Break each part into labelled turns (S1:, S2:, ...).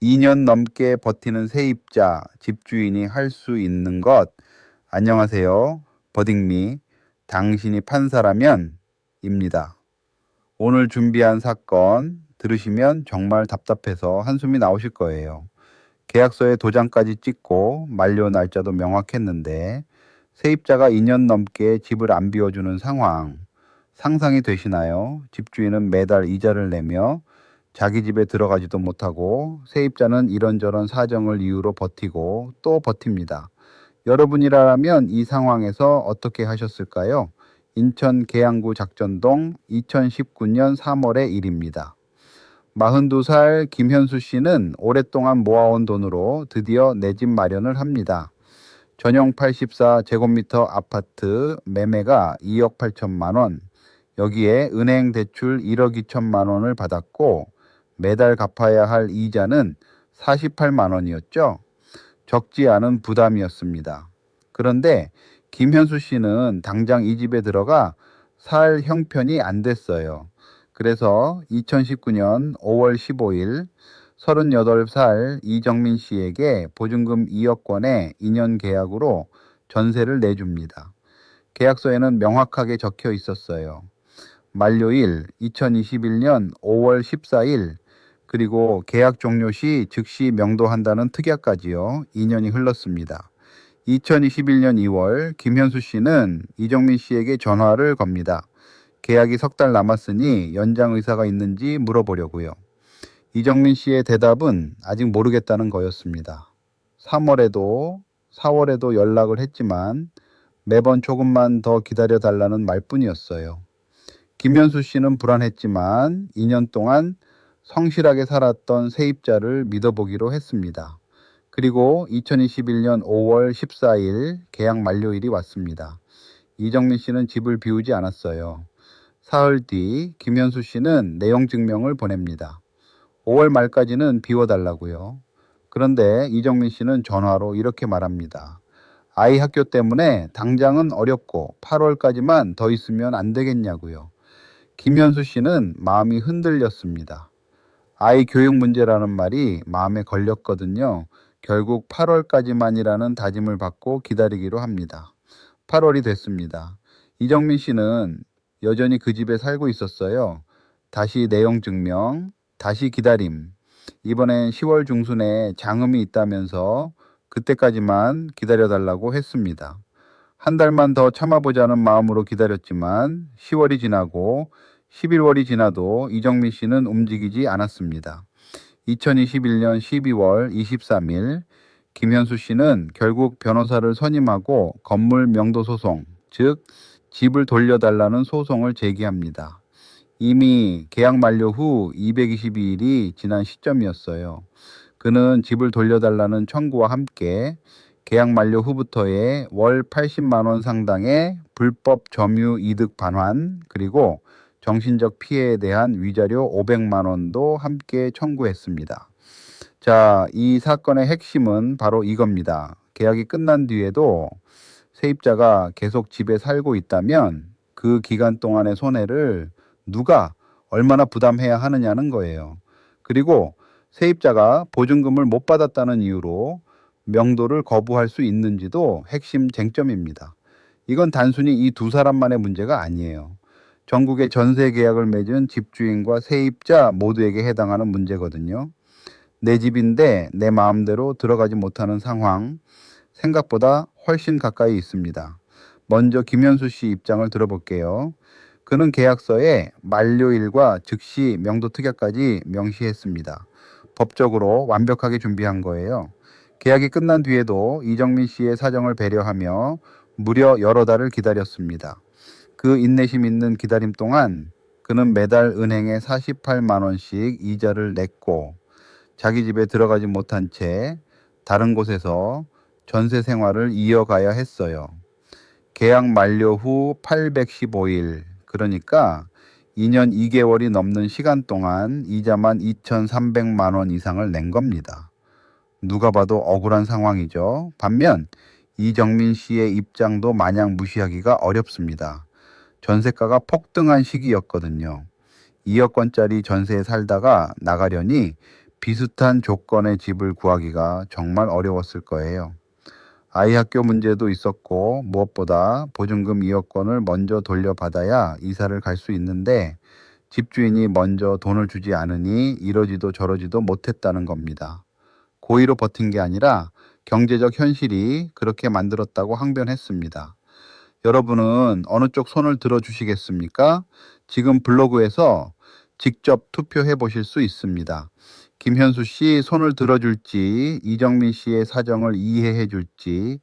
S1: 2년 넘게 버티는 세입자, 집주인이 할 수 있는 것. 안녕하세요. 버딩미, 당신이 판사라면 입니다. 오늘 준비한 사건 들으시면 정말 답답해서 한숨이 나오실 거예요. 계약서에 도장까지 찍고 만료 날짜도 명확했는데 세입자가 2년 넘게 집을 안 비워주는 상황 상상이 되시나요? 집주인은 매달 이자를 내며 자기 집에 들어가지도 못하고 세입자는 이런저런 사정을 이유로 버티고 또 버팁니다. 여러분이라면 이 상황에서 어떻게 하셨을까요? 인천 계양구 작전동 2019년 3월의 일입니다. 42살 김현수 씨는 오랫동안 모아온 돈으로 드디어 내 집 마련을 합니다. 전용 84제곱미터 아파트 매매가 2억 8천만 원, 여기에 은행 대출 1억 2천만 원을 받았고 매달 갚아야 할 이자는 48만 원이었죠. 적지 않은 부담이었습니다. 그런데 김현수 씨는 당장 이 집에 들어가 살 형편이 안 됐어요. 그래서 2019년 5월 15일 38살 이정민 씨에게 보증금 2억 원의 2년 계약으로 전세를 내줍니다. 계약서에는 명확하게 적혀 있었어요. 만료일 2021년 5월 14일, 그리고 계약 종료 시 즉시 명도한다는 특약까지요. 2년이 흘렀습니다. 2021년 2월 김현수 씨는 이정민 씨에게 전화를 겁니다. 계약이 석 달 남았으니 연장 의사가 있는지 물어보려고요. 이정민 씨의 대답은 아직 모르겠다는 거였습니다. 3월에도 4월에도 연락을 했지만 매번 조금만 더 기다려달라는 말뿐이었어요. 김현수 씨는 불안했지만 2년 동안 성실하게 살았던 세입자를 믿어보기로 했습니다. 그리고 2021년 5월 14일 계약 만료일이 왔습니다. 이정민 씨는 집을 비우지 않았어요. 사흘 뒤 김현수 씨는 내용 증명을 보냅니다. 5월 말까지는 비워달라고요. 그런데 이정민 씨는 전화로 이렇게 말합니다. 아이 학교 때문에 당장은 어렵고 8월까지만 더 있으면 안 되겠냐고요. 김현수 씨는 마음이 흔들렸습니다. 아이 교육 문제라는 말이 마음에 걸렸거든요. 결국 8월까지만이라는 다짐을 받고 기다리기로 합니다. 8월이 됐습니다. 이정민 씨는 여전히 그 집에 살고 있었어요. 다시 내용 증명, 다시 기다림. 이번엔 10월 중순에 장음이 있다면서 그때까지만 기다려달라고 했습니다. 한 달만 더 참아보자는 마음으로 기다렸지만 10월이 지나고 11월이 지나도 이정민 씨는 움직이지 않았습니다. 2021년 12월 23일 김현수 씨는 결국 변호사를 선임하고 건물 명도 소송, 즉 집을 돌려달라는 소송을 제기합니다. 이미 계약 만료 후 222일이 지난 시점이었어요. 그는 집을 돌려달라는 청구와 함께 계약 만료 후부터의 월 80만 원 상당의 불법 점유 이득 반환, 그리고 정신적 피해에 대한 위자료 500만 원도 함께 청구했습니다. 자, 이 사건의 핵심은 바로 이겁니다. 계약이 끝난 뒤에도 세입자가 계속 집에 살고 있다면 그 기간 동안의 손해를 누가 얼마나 부담해야 하느냐는 거예요. 그리고 세입자가 보증금을 못 받았다는 이유로 명도를 거부할 수 있는지도 핵심 쟁점입니다. 이건 단순히 이 두 사람만의 문제가 아니에요. 전국의 전세 계약을 맺은 집주인과 세입자 모두에게 해당하는 문제거든요. 내 집인데 내 마음대로 들어가지 못하는 상황, 생각보다 훨씬 가까이 있습니다. 먼저 김현수 씨 입장을 들어볼게요. 그는 계약서에 만료일과 즉시 명도 특약까지 명시했습니다. 법적으로 완벽하게 준비한 거예요. 계약이 끝난 뒤에도 이정민 씨의 사정을 배려하며 무려 여러 달을 기다렸습니다. 그 인내심 있는 기다림 동안 그는 매달 은행에 48만 원씩 이자를 냈고 자기 집에 들어가지 못한 채 다른 곳에서 전세 생활을 이어가야 했어요. 계약 만료 후 815일, 그러니까 2년 2개월이 넘는 시간 동안 이자만 2,300만 원 이상을 낸 겁니다. 누가 봐도 억울한 상황이죠. 반면 이정민 씨의 입장도 마냥 무시하기가 어렵습니다. 전세가가 폭등한 시기였거든요. 2억 원짜리 전세에 살다가 나가려니 비슷한 조건의 집을 구하기가 정말 어려웠을 거예요. 아이 학교 문제도 있었고 무엇보다 보증금 2억 원을 먼저 돌려받아야 이사를 갈 수 있는데 집주인이 먼저 돈을 주지 않으니 이러지도 저러지도 못했다는 겁니다. 고의로 버틴 게 아니라 경제적 현실이 그렇게 만들었다고 항변했습니다. 여러분은 어느 쪽 손을 들어주시겠습니까? 지금 블로그에서 직접 투표해 보실 수 있습니다. 김현수 씨 손을 들어줄지, 이정민 씨의 사정을 이해해 줄지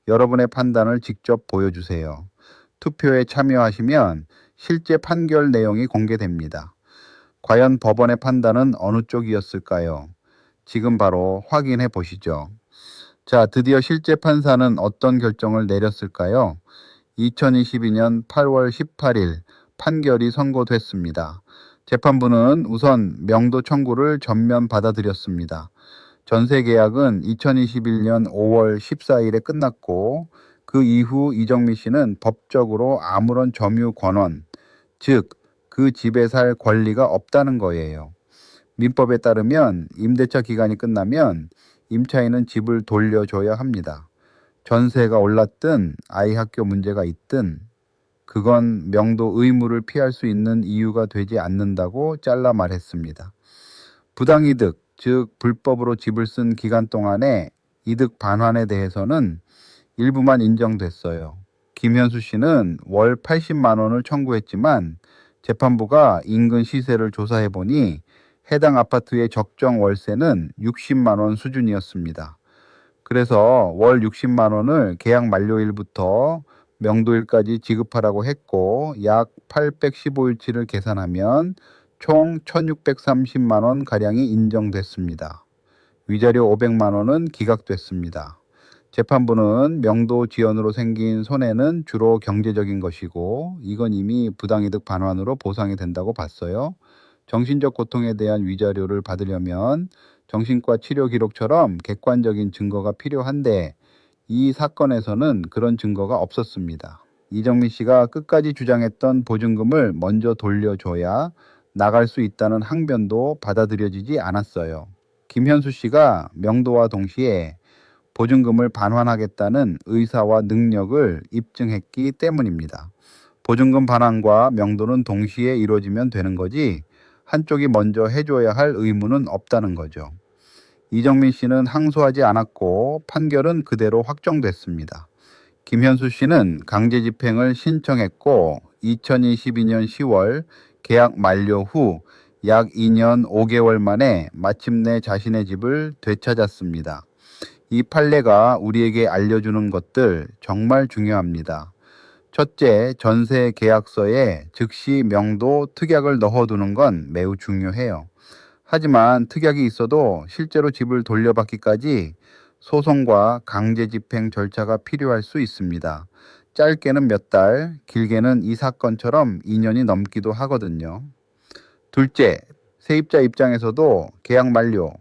S1: 여러분의 판단을 직접 보여주세요. 투표에 참여하시면 실제 판결 내용이 공개됩니다. 과연 법원의 판단은 어느 쪽이었을까요? 지금 바로 확인해 보시죠. 자, 드디어 실제 판사는 어떤 결정을 내렸을까요? 2022년 8월 18일 판결이 선고됐습니다. 재판부는 우선 명도 청구를 전면 받아들였습니다. 전세 계약은 2021년 5월 14일에 끝났고 그 이후 이정미 씨는 법적으로 아무런 점유 권한, 즉 그 집에 살 권리가 없다는 거예요. 민법에 따르면 임대차 기간이 끝나면 임차인은 집을 돌려줘야 합니다. 전세가 올랐든 아이 학교 문제가 있든 그건 명도 의무를 피할 수 있는 이유가 되지 않는다고 잘라 말했습니다. 부당이득, 즉 불법으로 집을 쓴 기간 동안의 이득 반환에 대해서는 일부만 인정됐어요. 김현수 씨는 월 80만 원을 청구했지만 재판부가 인근 시세를 조사해 보니 해당 아파트의 적정 월세는 60만 원 수준이었습니다. 그래서 월 60만 원을 계약 만료일부터 명도일까지 지급하라고 했고 약 815일치를 계산하면 총 1630만 원 가량이 인정됐습니다. 위자료 500만 원은 기각됐습니다. 재판부는 명도 지연으로 생긴 손해는 주로 경제적인 것이고 이건 이미 부당이득 반환으로 보상이 된다고 봤어요. 정신적 고통에 대한 위자료를 받으려면 정신과 치료 기록처럼 객관적인 증거가 필요한데 이 사건에서는 그런 증거가 없었습니다. 이정민 씨가 끝까지 주장했던 보증금을 먼저 돌려줘야 나갈 수 있다는 항변도 받아들여지지 않았어요. 김현수 씨가 명도와 동시에 보증금을 반환하겠다는 의사와 능력을 입증했기 때문입니다. 보증금 반환과 명도는 동시에 이루어지면 되는 거지 한쪽이 먼저 해줘야 할 의무는 없다는 거죠. 이정민 씨는 항소하지 않았고 판결은 그대로 확정됐습니다. 김현수 씨는 강제 집행을 신청했고 2022년 10월 계약 만료 후 약 2년 5개월 만에 마침내 자신의 집을 되찾았습니다. 이 판례가 우리에게 알려주는 것들 정말 중요합니다. 첫째, 전세 계약서에 즉시 명도 특약을 넣어두는 건 매우 중요해요. 하지만 특약이 있어도 실제로 집을 돌려받기까지 소송과 강제 집행 절차가 필요할 수 있습니다. 짧게는 몇 달, 길게는 이 사건처럼 2년이 넘기도 하거든요. 둘째, 세입자 입장에서도 계약 만료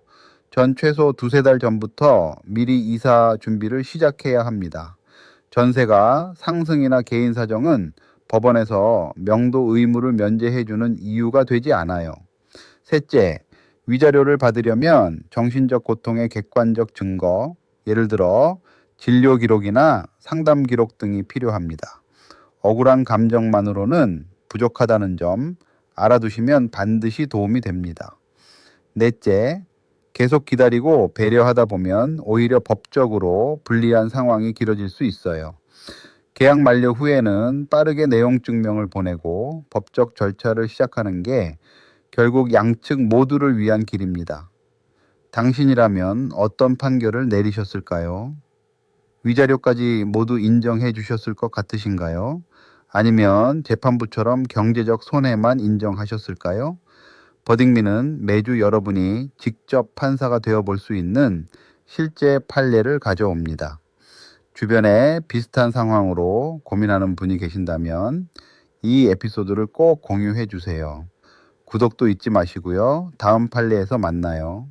S1: 전 최소 2~3달 전부터 미리 이사 준비를 시작해야 합니다. 전세가 상승이나 개인 사정은 법원에서 명도 의무를 면제해주는 이유가 되지 않아요. 셋째, 위자료를 받으려면 정신적 고통의 객관적 증거, 예를 들어 진료 기록이나 상담 기록 등이 필요합니다. 억울한 감정만으로는 부족하다는 점 알아두시면 반드시 도움이 됩니다. 넷째, 계속 기다리고 배려하다 보면 오히려 법적으로 불리한 상황이 길어질 수 있어요. 계약 만료 후에는 빠르게 내용 증명을 보내고 법적 절차를 시작하는 게 결국 양측 모두를 위한 길입니다. 당신이라면 어떤 판결을 내리셨을까요? 위자료까지 모두 인정해 주셨을 것 같으신가요? 아니면 재판부처럼 경제적 손해만 인정하셨을까요? 버딩미는 매주 여러분이 직접 판사가 되어 볼 수 있는 실제 판례를 가져옵니다. 주변에 비슷한 상황으로 고민하는 분이 계신다면 이 에피소드를 꼭 공유해 주세요. 구독도 잊지 마시고요. 다음 판례에서 만나요.